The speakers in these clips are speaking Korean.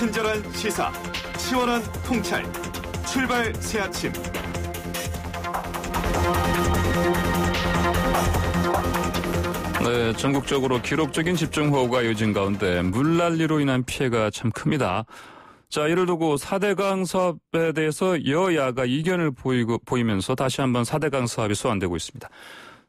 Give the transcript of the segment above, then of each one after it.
친절한 시사, 시원한 통찰, 출발 새 아침. 네, 전국적으로 기록적인 집중호우가 이어진 가운데 물난리로 인한 피해가 참 큽니다. 자, 이를 두고 4대강 사업에 대해서 여야가 이견을 보이면서 다시 한번 4대강 사업이 소환되고 있습니다.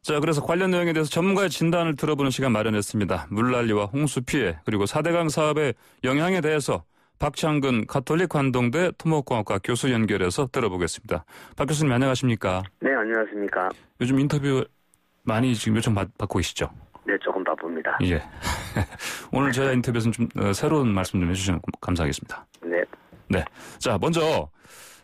자, 그래서 관련 내용에 대해서 전문가의 진단을 들어보는 시간 마련했습니다. 물난리와 홍수 피해 그리고 4대강 사업의 영향에 대해서 박창근 가톨릭 관동대 토목공학과 교수 연결해서 들어보겠습니다. 박 교수님 안녕하십니까? 네, 안녕하십니까? 요즘 인터뷰 많이 지금 요청 받고 계시죠? 네, 조금 바쁩니다. 예. 오늘 저희 인터뷰에서는 좀 새로운 말씀 좀 해주시면 감사하겠습니다. 네. 네. 자, 먼저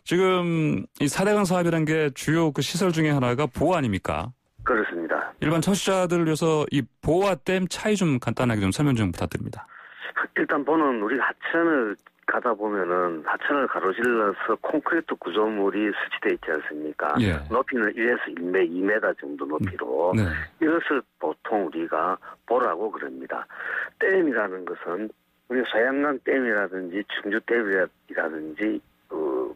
지금 이 4대강 사업이라는 게 주요 그 시설 중에 하나가 보호 아닙니까? 그렇습니다. 일반 청취자들을 위해서 이 보호와 댐 차이 좀 간단하게 좀 설명 좀 부탁드립니다. 일단 보는 우리가 하천을 가다 보면은 하천을 가로질러서 콘크리트 구조물이 설치되어 있지 않습니까? 예. 높이는 1에서 2m 정도 높이로. 네. 이것을 보통 우리가 보라고 그럽니다. 댐이라는 것은 우리 소양강 댐이라든지 충주 댐이라든지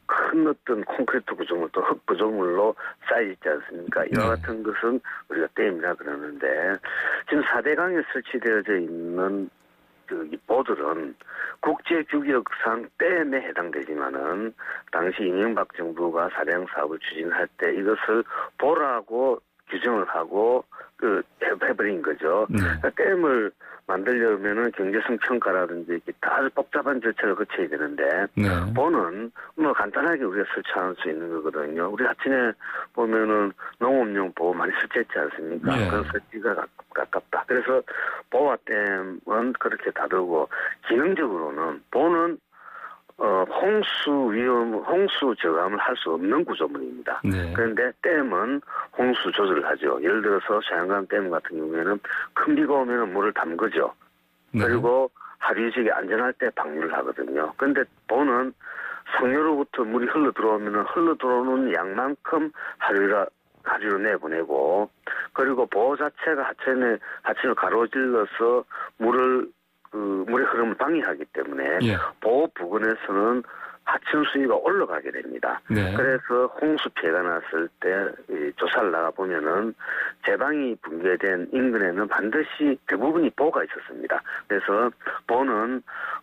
큰 어떤 콘크리트 구조물 또 흙 구조물로 쌓여있지 않습니까? 이와 같은 것은 우리가 댐이라 그러는데 지금 4대강에 설치되어져 있는 이 보들은 국제규격상 댐에 해당되지만은 당시 이명박 정부가 4대강 사업을 추진할 때 이것을 보라고 규정을 하고 해버린 거죠. 그러니까 댐을 만들려면은 경제성 평가라든지 이렇게 아주 복잡한 절차를 거쳐야 되는데 보는 뭐 간단하게 우리가 설치할 수 있는 거거든요. 우리 하천에 보면은 농업용 보호 많이 설치했지 않습니까? 그런 설치가 가깝다. 그래서 보와 댐은 그렇게 다르고 기능적으로는 보는 홍수 저감을 할 수 없는 구조물입니다. 그런데 댐은 홍수 조절을 하죠. 예를 들어서 소양강 댐 같은 경우에는 큰 비가 오면 물을 담그죠. 그리고 하류지역이 안전할 때 방류를 하거든요. 그런데 보는 상류로부터 물이 흘러 들어오면 흘러 들어오는 양만큼 하류로 내보내고, 그리고 보호 자체가 하천을 가로질러서 물의 흐름을 방해하기 때문에 보호 부근에서는 하천 수위가 올라가게 됩니다. 그래서 홍수 피해가 났을 때 조사를 나가보면은 제방이 붕괴된 인근에는 반드시 대부분이 보호가 있었습니다. 그래서 보는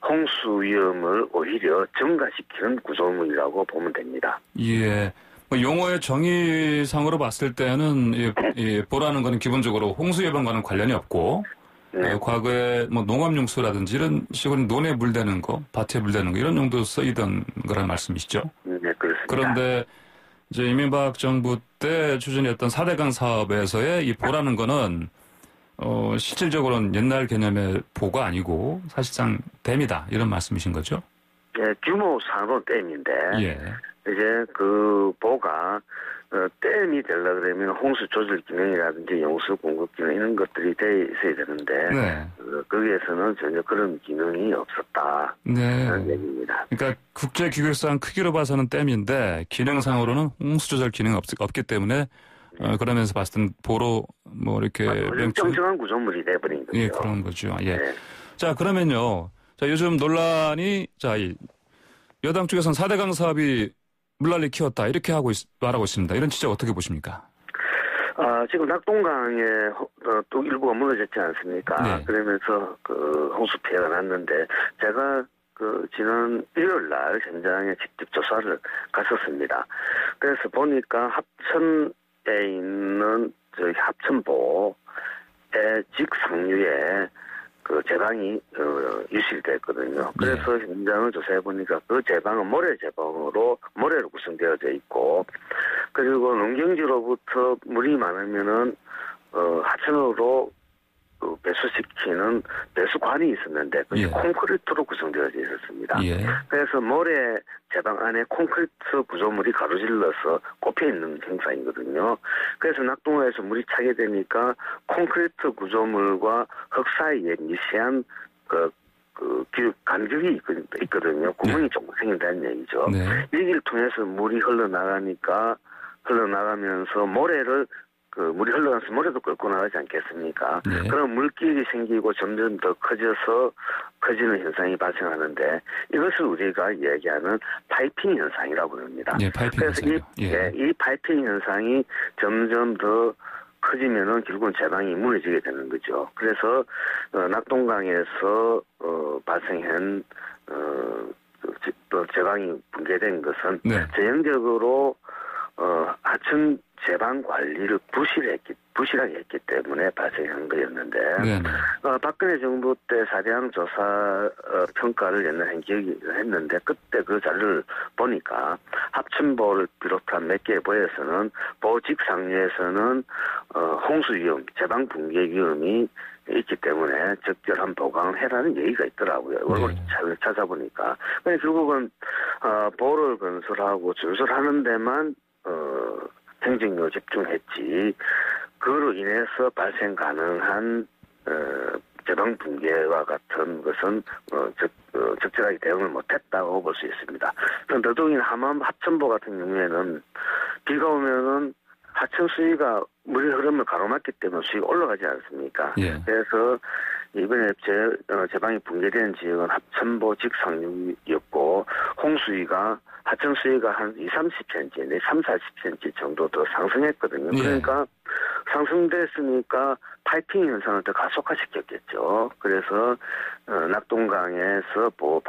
홍수 위험을 오히려 증가시키는 구조물이라고 보면 됩니다. 예. 용어의 정의상으로 봤을 때는 보라는 것은 기본적으로 홍수 예방과는 관련이 없고 과거에 뭐 농업용수라든지 이런 식으로 논에 물대는 거, 밭에 물대는 거 이런 용도로 쓰이던 거란 말씀이시죠? 네, 그렇습니다. 그런데 이제 이명박 정부 때 추진했던 4대강 사업에서의 이 보라는 거는 실질적으로는 옛날 개념의 보가 아니고 사실상 댐이다 이런 말씀이신 거죠? 네, 규모상으로 댐인데 이제 그 보가 댐이 되려고 그러면 홍수 조절 기능이라든지 용수 공급 기능 이런 것들이 돼 있어야 되는데 거기에서는 전혀 그런 기능이 없었다. 그런 얘기입니다. 그러니까 국제 규격상 크기로 봐서는 댐인데 기능상으로는 홍수 조절 기능이 없기 때문에 그러면서 봤을 땐 보로 뭐 이렇게 정정한 구조물이 돼버린 거죠. 예, 그런 거죠. 예. 자, 그러면요. 자, 요즘 논란이 이 여당 쪽에서는 4대강 사업이 물난리 키웠다 이렇게 말하고 있습니다. 이런 지적 어떻게 보십니까? 지금 낙동강에 또 일부가 무너졌지 않습니까? 그러면서 홍수 피해가 났는데 제가 지난 일요일 날 현장에 직접 조사를 갔었습니다. 그래서 보니까 합천에 있는 저희 합천보의 직상류에 제방이 유실됐거든요. 그래서 현장을 조사해 보니까 그 제방은 모래로 구성되어져 있고, 그리고 농경지로부터 물이 많으면은 하천으로 배수시키는 배수관이 있었는데 그게 콘크리트로 구성되어져 있었습니다. 그래서 모래 제방 안에 콘크리트 구조물이 가로질러서 꼽혀 있는 형상이거든요. 그래서 낙동강에서 물이 차게 되니까 콘크리트 구조물과 흙 사이에 미세한 간격이 있거든요. 구멍이 조금 생긴다는 얘기죠. 여기를 통해서 물이 흘러나가면서 모래를 그 물이 흘러가면서 모래도 끓고 나가지 않겠습니까? 네. 그런 물길이 생기고 점점 더 커져서 커지는 현상이 발생하는데 이것을 우리가 이야기하는 파이핑 현상이라고 합니다. 예, 파이핑 그래서 현상이요. 예. 이 파이핑 현상이 점점 더 커지면은 결국은 제방이 무너지게 되는 거죠. 그래서 낙동강에서 발생한 또 제방이 붕괴된 것은 네. 전형적으로 하천 제방 관리를 부실하게 했기 때문에 발생한 거였는데 네. 박근혜 정부 때 4대강 조사 평가를 옛날에 기억이 했는데 그때 그 자료를 보니까 합천보를 비롯한 몇 개의 보에서는 보직 상류에서는 홍수 위험, 제방 붕괴 위험이 있기 때문에 적절한 보강을 해라는 얘기가 있더라고요. 얼굴 찾아보니까. 그러니까 결국은 보를 건설하고 준설하는 데만 행정력을 집중했지 그로 인해서 발생 가능한 제방 붕괴와 같은 것은 적절하게 대응을 못했다고 볼 수 있습니다. 더더욱이 함암 하천보 같은 경우에는 비가 오면은 하천 수위가 물의 흐름을 가로막기 때문에 수위가 올라가지 않습니까? 예. 그래서 이번에 제방이 붕괴된 지역은 합천보 직상류였고 홍수위가 하천 수위가 한 20-30cm, 30-40cm 정도 더 상승했거든요. 예. 그러니까 상승됐으니까 파이핑 현상을 더 가속화시켰겠죠. 그래서 낙동강에서 보호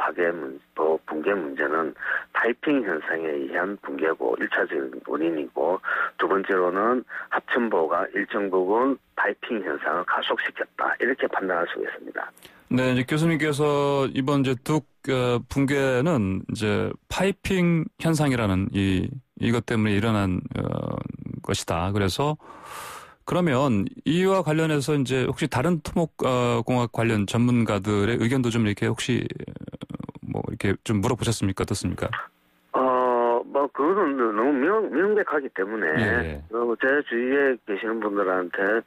붕괴 문제는 파이핑 현상에 의한 붕괴고 1차적인 원인이고 두 번째로는 합천보가 일정 부분 파이핑 현상을 가속시켰다. 이렇게 판단할 수 있습니다. 네, 이제 교수님께서 이번 이제 뚝 붕괴는 이제 파이핑 현상이라는 이것 때문에 일어난 것이다. 그래서 그러면 이와 관련해서 이제 혹시 다른 토목공학 관련 전문가들의 의견도 좀 이렇게 혹시 뭐 이렇게 좀 물어보셨습니까? 어떻습니까? 그거는 너무 명백하기 때문에, 예. 제 주위에 계시는 분들한테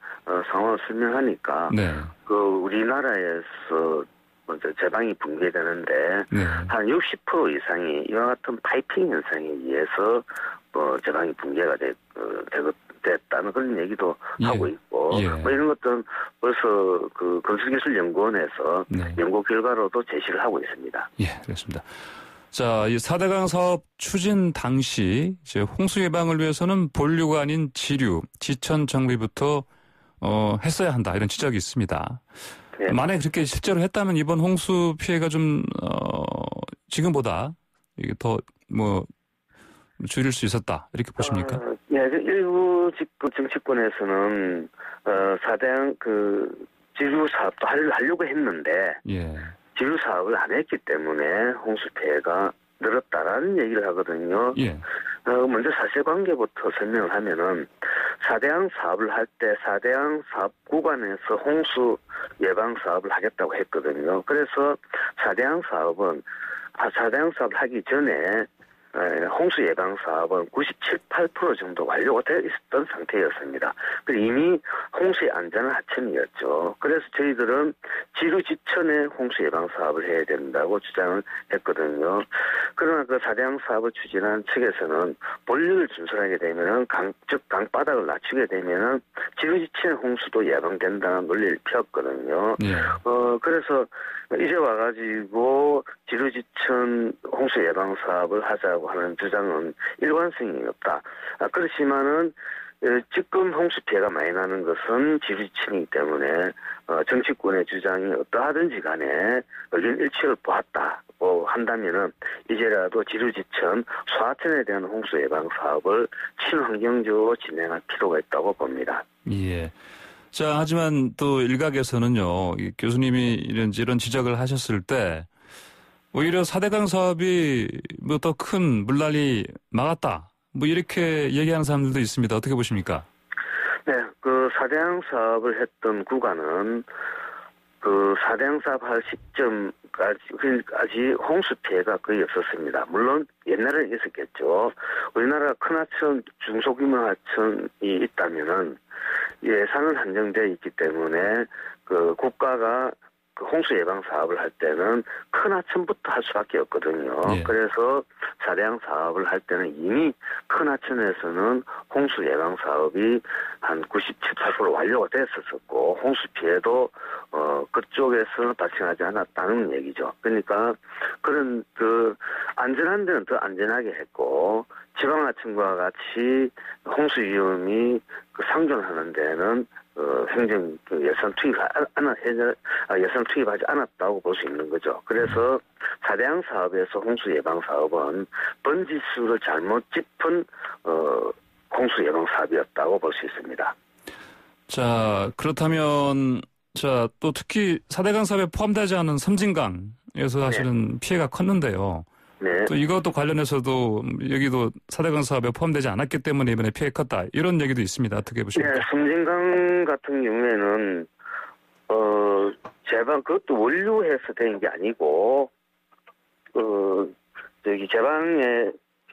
상황을 설명하니까, 네. 우리나라에서 먼저 제방이 붕괴되는데, 네. 한 60% 이상이 이와 같은 파이핑 현상에 의해서, 제방이 붕괴가 됐다는 그런 얘기도 하고 있고, 예. 이런 것들은 벌써 그 건설기술연구원에서 네. 연구 결과로도 제시를 하고 있습니다. 예, 그렇습니다. 자, 이 4대강 사업 추진 당시 이제 홍수 예방을 위해서는 본류가 아닌 지류, 지천 정비부터 했어야 한다 이런 지적이 있습니다. 네. 만약에 그렇게 실제로 했다면 이번 홍수 피해가 좀 지금보다 이게 더 줄일 수 있었다 이렇게 보십니까? 네, 일부 정치권에서는 4대강 지류 사업도 하려고 했는데. 예. 지류 사업을 안 했기 때문에 홍수 피해가 늘었다라는 얘기를 하거든요. 예. 먼저 사실관계부터 설명을 하면은 4대강 사업을 할 때 4대강 사업 구간에서 홍수 예방 사업을 하겠다고 했거든요. 그래서 4대강 사업을 하기 전에 홍수 예방 사업은 97, 8% 정도 완료가 되어 있었던 상태였습니다. 그리고 이미 홍수의 안전한 하천이었죠. 그래서 저희들은 지류 지천에 홍수 예방 사업을 해야 된다고 주장을 했거든요. 그러나 그 4대강 사업을 추진한 측에서는 본류를 준설하게 되면은 강바닥을 낮추게 되면은 지류 지천의 홍수도 예방된다는 논리를 펴었거든요. 예. 그래서 이제 와가지고 지류 지천 홍수 예방 사업을 하자고 하는 주장은 일관성이 없다. 그렇지만은 지금 홍수 피해가 많이 나는 것은 지류지천이기 때문에 정치권의 주장이 어떠하든지 간에 의견 일치를 보았다고 한다면은 이제라도 지류지천 소하천에 대한 홍수 예방 사업을 친환경적으로 진행할 필요가 있다고 봅니다. 예. 자, 하지만 또 일각에서는요, 교수님이 이런 지적을 하셨을 때 오히려 4대강 사업이 더 큰 물난리 막았다. 이렇게 얘기하는 사람들도 있습니다. 어떻게 보십니까? 네, 그 4대강 사업을 했던 구간은 그 4대강 사업 할 시점까지 홍수 피해가 거의 없었습니다. 물론 옛날에는 있었겠죠. 우리나라 큰 하천, 중소규모 하천이 있다면은 예산은 한정되어 있기 때문에 그 국가가 그 홍수 예방 사업을 할 때는 큰 하천부터 할 수밖에 없거든요. 예. 그래서 사대강 사업을 할 때는 이미 큰 하천에서는 홍수 예방 사업이 한 97, 8% 완료가 됐었었고 홍수 피해도 그쪽에서 발생하지 않았다는 얘기죠. 그러니까 그런 안전한 데는 더 안전하게 했고 지방 하천과 같이 홍수 위험이 상존하는 데는 행정 예산 투입하지 않았다고 볼 수 있는 거죠. 그래서 사대강 사업에서 홍수 예방 사업은 번지수를 잘못 짚은 홍수 예방 사업이었다고 볼 수 있습니다. 자, 그렇다면 또 특히 사대강 사업에 포함되지 않은 섬진강에서 사실은 피해가 컸는데요. 네. 또 이것도 관련해서도 여기도 사대강 사업에 포함되지 않았기 때문에 이번에 피해가 컸다. 이런 얘기도 있습니다. 어떻게 보십니까? 네, 섬진강 같은 경우에는 제방 그것도 원료해서 된 게 아니고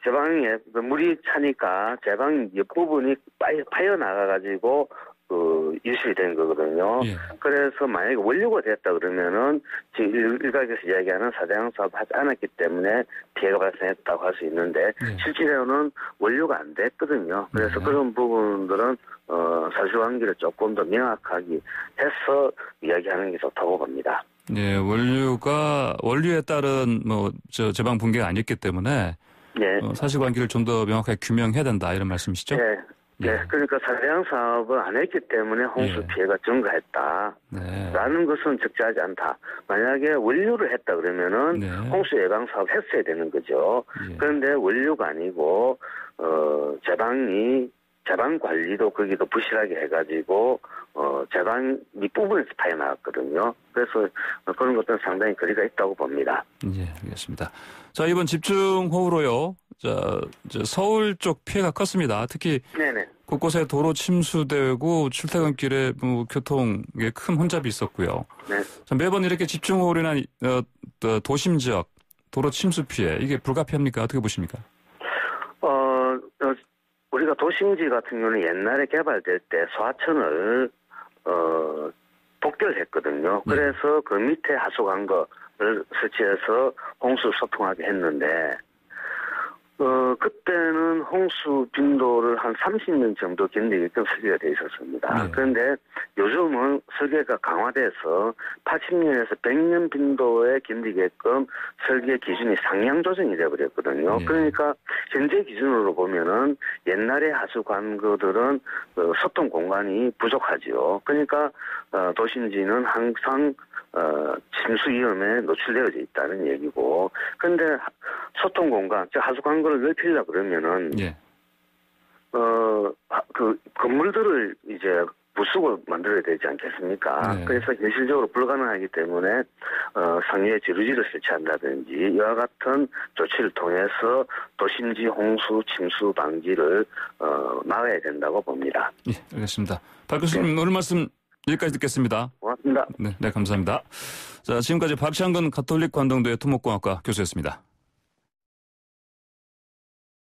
제방에 물이 차니까 제방 옆부분이 파여 나가가지고 유실이 된 거거든요. 예. 그래서 만약에 원료가 됐다 그러면은 지금 일각에서 이야기하는 사대강 사업 하지 않았기 때문에 피해가 발생했다고 할 수 있는데 실제로는 원료가 안 됐거든요. 그래서 그런 부분들은 사실관계를 조금 더 명확하게 해서 이야기하는 게 좋다고 봅니다. 네, 원료에 따른 제방 붕괴가 아니었기 때문에 네. 사실관계를 좀 더 명확하게 규명해야 된다 이런 말씀이시죠? 네. 예. 네, 그러니까 사대강 사업을 안 했기 때문에 홍수 피해가 증가했다. 네. 라는 것은 적절하지 않다. 만약에 원료를 했다 그러면은 홍수 예방 사업 했어야 되는 거죠. 그런데 원료가 아니고 제방 관리도 거기도 부실하게 해가지고 제방 밑부분에서 파여 나왔거든요. 그래서 그런 것들은 상당히 거리가 있다고 봅니다. 예, 알겠습니다. 자, 이번 집중호우로요. 서울 쪽 피해가 컸습니다. 특히 네네. 곳곳에 도로 침수되고 출퇴근길에 교통에 큰 혼잡이 있었고요. 네. 자, 매번 이렇게 집중호우로 인한 도심 지역 도로 침수 피해 이게 불가피합니까? 어떻게 보십니까? 우리가 도심지 같은 경우는 옛날에 개발될 때 소하천을 복결했거든요. 그래서 그 밑에 하수관 거를 설치해서 홍수 소통하게 했는데 그때는 홍수 빈도를 한 30년 정도 견디게끔 설계가 되어 있었습니다. 그런데 요즘은 설계가 강화돼서 80년에서 100년 빈도에 견디게끔 설계 기준이 상향 조정이 되어버렸거든요. 그러니까 현재 기준으로 보면은 옛날의 하수 관거들은 소통 공간이 부족하지요. 그러니까 도심지는 항상 침수 위험에 노출되어져 있다는 얘기고, 근데 소통 공간, 즉 하수 관거를 넓히려고 그러면은 그 건물들을 이제 부수고 만들어야 되지 않겠습니까? 그래서 현실적으로 불가능하기 때문에 상류에 지루지를 설치한다든지 이와 같은 조치를 통해서 도심지 홍수 침수 방지를 막아야 된다고 봅니다. 예, 알겠습니다. 박 교수님 오늘 말씀 여기까지 듣겠습니다. 고맙습니다. 네, 감사합니다. 자, 지금까지 박창근 가톨릭 관동대 토목공학과 교수였습니다.